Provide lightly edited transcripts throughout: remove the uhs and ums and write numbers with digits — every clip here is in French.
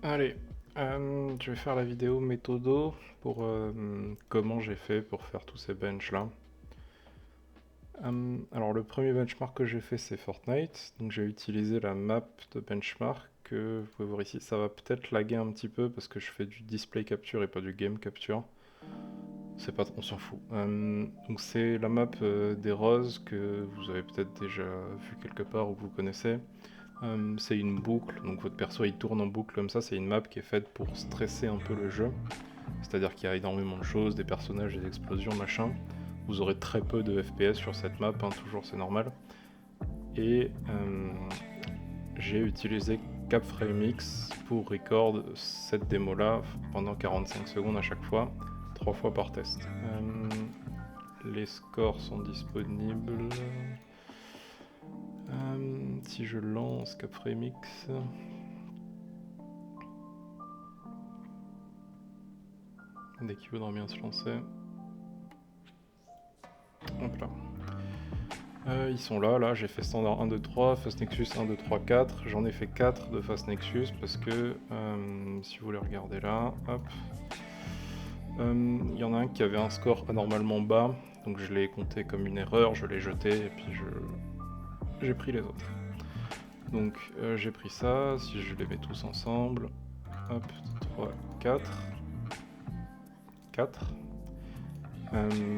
Allez, je vais faire la vidéo méthodo pour comment j'ai fait pour faire tous ces benches là. Alors le premier benchmark que j'ai fait c'est Fortnite, donc j'ai utilisé la map de benchmark que vous pouvez voir ici. Ça va peut-être laguer un petit peu parce que je fais du display capture et pas du game capture. C'est pas, on s'en fout. Donc c'est la map des roses que vous avez peut-être déjà vu quelque part ou que vous connaissez. C'est une boucle, donc votre perso il tourne en boucle comme ça, c'est une map qui est faite pour stresser un peu le jeu. C'est-à-dire qu'il y a énormément de choses, des personnages, des explosions, machin. Vous aurez très peu de FPS sur cette map, hein, toujours c'est normal. Et j'ai utilisé CapFrameX pour record cette démo là pendant 45 secondes à chaque fois, 3 fois par test. Les scores sont disponibles. Si je lance CapFrameX, dès qu'il voudra bien se lancer. Hop là. Ils sont là, j'ai fait standard 1, 2, 3, Fast Nexus 1, 2, 3, 4. J'en ai fait 4 de Fast Nexus parce que, si vous voulez regarder là, hop. Il y en a un qui avait un score anormalement bas, donc je l'ai compté comme une erreur, je l'ai jeté et puis j'ai pris les autres. Donc j'ai pris ça, si je les mets tous ensemble, hop, 3, 4. 4.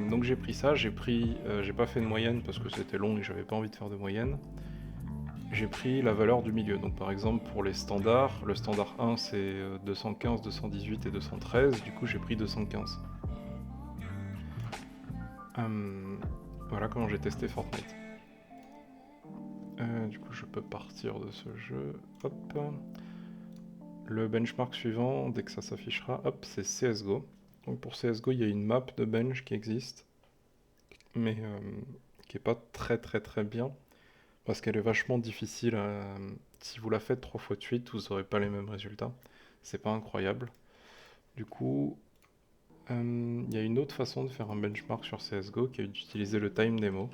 Donc j'ai pris ça, j'ai pas fait de moyenne parce que c'était long et j'avais pas envie de faire de moyenne. J'ai pris la valeur du milieu, donc par exemple pour les standards, le standard 1 c'est 215, 218 et 213, du coup j'ai pris 215. Voilà comment j'ai testé Fortnite. Du coup je peux partir de ce jeu, hop. Le benchmark suivant, dès que ça s'affichera, hop, c'est CSGO. Donc pour CSGO il y a une map de bench qui existe, mais qui est pas très bien. Parce qu'elle est vachement difficile si vous la faites 3 fois de suite, vous n'aurez pas les mêmes résultats. C'est pas incroyable. Du coup, il y a une autre façon de faire un benchmark sur CSGO qui est d'utiliser le time demo.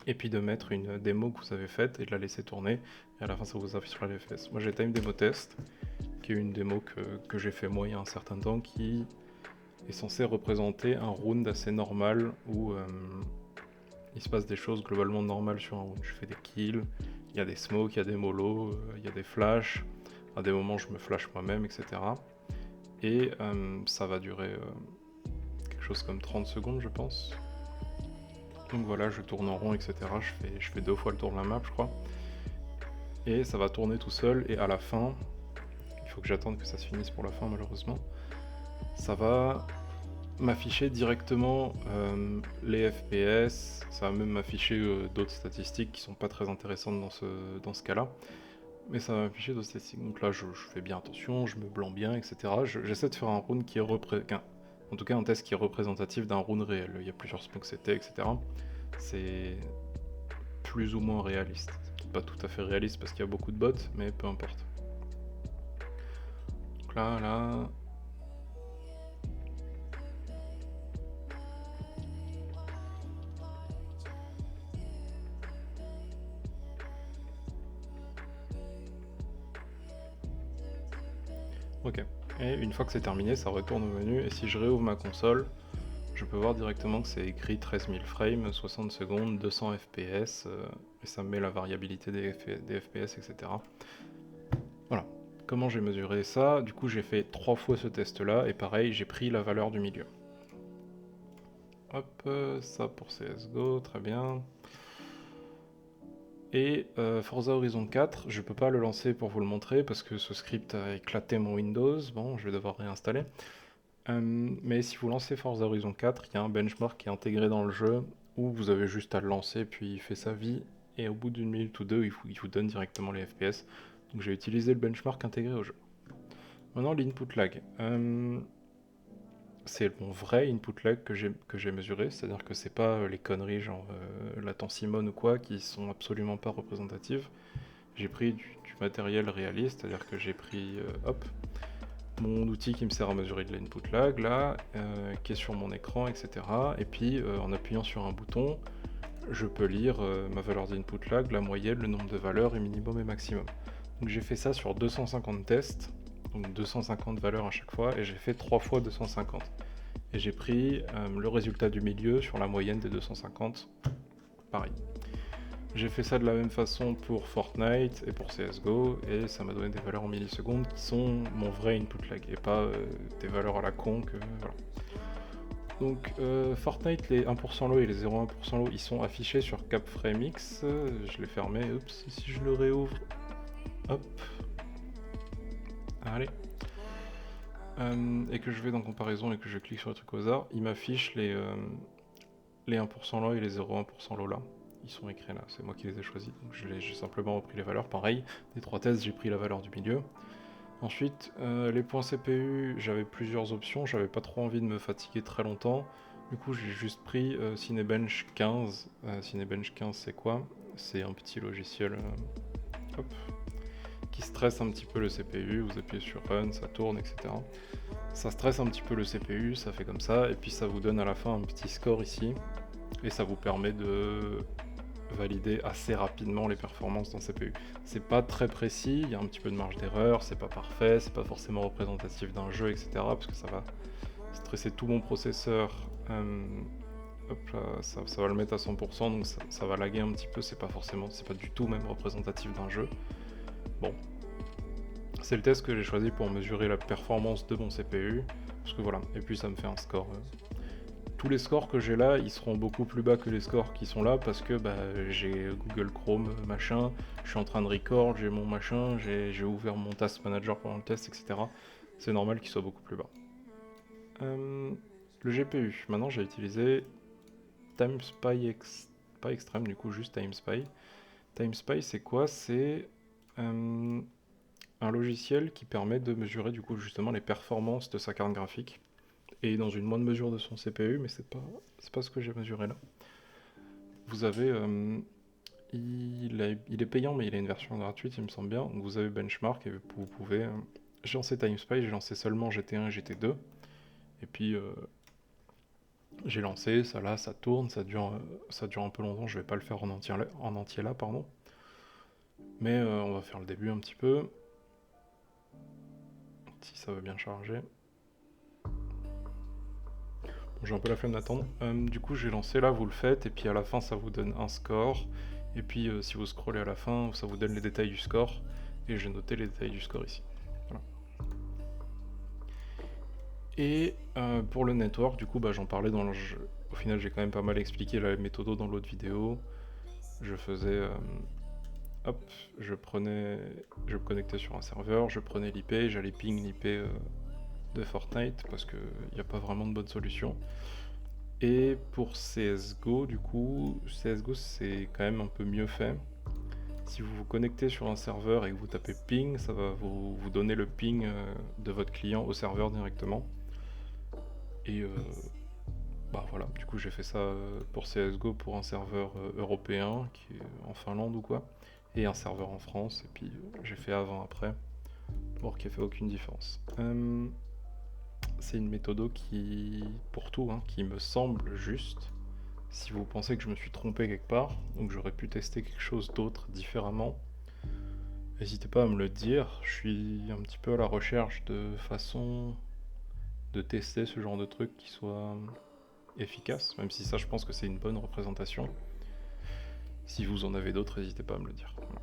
Et puis de mettre une démo que vous avez faite et de la laisser tourner. Et à la fin, ça vous affichera les FPS. Moi, j'ai time demo test, qui est une démo que j'ai fait moi il y a un certain temps, qui est censée représenter un round assez normal où il se passe des choses globalement normales sur un round. Je fais des kills, il y a des smokes, il y a des molos, il y a des flashs. À des moments, je me flash moi-même, etc. Et ça va durer quelque chose comme 30 secondes, je pense. Donc voilà, je tourne en rond, etc. Je fais 2 fois le tour de la map, je crois. Et ça va tourner tout seul. Et à la fin, il faut que j'attende que ça se finisse pour la fin, malheureusement. Ça va m'afficher directement les FPS, ça va même m'afficher d'autres statistiques qui sont pas très intéressantes dans ce cas-là, mais ça va m'afficher d'autres statistiques. Donc là je fais bien attention, je me blanc bien, etc. J'essaie de faire un round qui est en tout cas un test qui est représentatif d'un round réel. Il y a plusieurs smokes CT, etc. C'est plus ou moins réaliste. C'est pas tout à fait réaliste parce qu'il y a beaucoup de bots, mais peu importe. Donc là, ok. Et une fois que c'est terminé, ça retourne au menu, et si je réouvre ma console, je peux voir directement que c'est écrit 13 000 frames, 60 secondes, 200 FPS, et ça me met la variabilité des FPS, etc. Voilà. Comment j'ai mesuré ça? Du coup, j'ai fait 3 fois ce test-là, et pareil, j'ai pris la valeur du milieu. Hop, ça pour CSGO, très bien. Et Forza Horizon 4, je peux pas le lancer pour vous le montrer parce que ce script a éclaté mon Windows. Bon, je vais devoir réinstaller. Mais si vous lancez Forza Horizon 4, il y a un benchmark qui est intégré dans le jeu où vous avez juste à le lancer, puis il fait sa vie. Et au bout d'une minute ou deux, il vous donne directement les FPS. Donc j'ai utilisé le benchmark intégré au jeu. Maintenant, l'input lag. C'est mon vrai input lag que j'ai mesuré, c'est-à-dire que c'est pas les conneries genre Simone ou quoi qui sont absolument pas représentatives. J'ai pris du matériel réaliste, c'est-à-dire que j'ai pris hop, mon outil qui me sert à mesurer de l'input lag là, qui est sur mon écran, etc. Et puis en appuyant sur un bouton, je peux lire ma valeur d'input lag, la moyenne, le nombre de valeurs et minimum et maximum. Donc j'ai fait ça sur 250 tests, donc 250 valeurs à chaque fois, et j'ai fait 3 fois 250. Et j'ai pris le résultat du milieu sur la moyenne des 250, pareil. J'ai fait ça de la même façon pour Fortnite et pour CSGO, et ça m'a donné des valeurs en millisecondes qui sont mon vrai input lag, et pas des valeurs à la con que... Voilà. Donc Fortnite, les 1% low et les 0,1% low, ils sont affichés sur CapFrameX. Je l'ai fermé, oups, si je le réouvre, hop, allez. Et que je vais dans comparaison et que je clique sur le truc au hasard, il m'affiche les 1% low et les 0,1% low là. Ils sont écrits là, c'est moi qui les ai choisis, donc j'ai simplement repris les valeurs. Pareil, des 3 tests, j'ai pris la valeur du milieu. Ensuite, les points CPU, j'avais plusieurs options, j'avais pas trop envie de me fatiguer très longtemps. Du coup, j'ai juste pris Cinebench 15. Cinebench 15, c'est quoi? C'est un petit logiciel hop, qui stresse un petit peu le CPU. Vous appuyez sur Run, ça tourne, etc. Ça stresse un petit peu le CPU, ça fait comme ça, et puis ça vous donne à la fin un petit score ici, et ça vous permet de valider assez rapidement les performances d'un CPU. C'est pas très précis, il y a un petit peu de marge d'erreur, c'est pas parfait, c'est pas forcément représentatif d'un jeu, etc. Parce que ça va stresser tout mon processeur. Hop là, ça va le mettre à 100%, donc ça va laguer un petit peu, c'est pas du tout même représentatif d'un jeu. Bon. C'est le test que j'ai choisi pour mesurer la performance de mon CPU, parce que voilà, et puis ça me fait un score. Tous les scores que j'ai là, ils seront beaucoup plus bas que les scores qui sont là, parce que j'ai Google Chrome, machin, je suis en train de record, j'ai mon machin, j'ai ouvert mon Task Manager pendant le test, etc. C'est normal qu'il soit beaucoup plus bas. Le GPU, maintenant j'ai utilisé TimeSpy pas Extreme, du coup juste TimeSpy. TimeSpy c'est quoi? C'est un logiciel qui permet de mesurer du coup justement les performances de sa carte graphique et dans une moindre mesure de son CPU, mais c'est pas ce que j'ai mesuré là. Vous avez il est payant, mais il a une version gratuite, il me semble bien. Donc vous avez Benchmark et vous pouvez j'ai lancé TimeSpy, j'ai lancé seulement GT1 et GT2, et puis j'ai lancé ça là, ça tourne, ça dure un peu longtemps. Je vais pas le faire en entier là, pardon, mais on va faire le début un petit peu, si ça veut bien charger. Bon, j'ai un peu la flemme d'attendre. Du coup, j'ai lancé là, vous le faites, et puis à la fin, ça vous donne un score. Et puis, si vous scrollez à la fin, ça vous donne les détails du score. Et j'ai noté les détails du score ici. Voilà. Et pour le network, du coup, j'en parlais dans le jeu. Au final, j'ai quand même pas mal expliqué la méthode dans l'autre vidéo. Je faisais... hop, je me connectais sur un serveur, je prenais l'IP, j'allais ping l'IP de Fortnite, parce qu'il n'y a pas vraiment de bonne solution. Et pour CSGO, du coup, CSGO c'est quand même un peu mieux fait. Si vous vous connectez sur un serveur et que vous tapez ping, ça va vous donner le ping de votre client au serveur directement. Et voilà, du coup j'ai fait ça pour CSGO pour un serveur européen qui est en Finlande ou quoi, et un serveur en France, et puis j'ai fait avant-après, pour qu'il n'y ait fait aucune différence. C'est une méthode qui, pour tout, qui me semble juste. Si vous pensez que je me suis trompé quelque part, donc j'aurais pu tester quelque chose d'autre différemment, n'hésitez pas à me le dire. Je suis un petit peu à la recherche de façons de tester ce genre de truc qui soit efficace, même si ça je pense que c'est une bonne représentation. Si vous en avez d'autres, n'hésitez pas à me le dire. Voilà.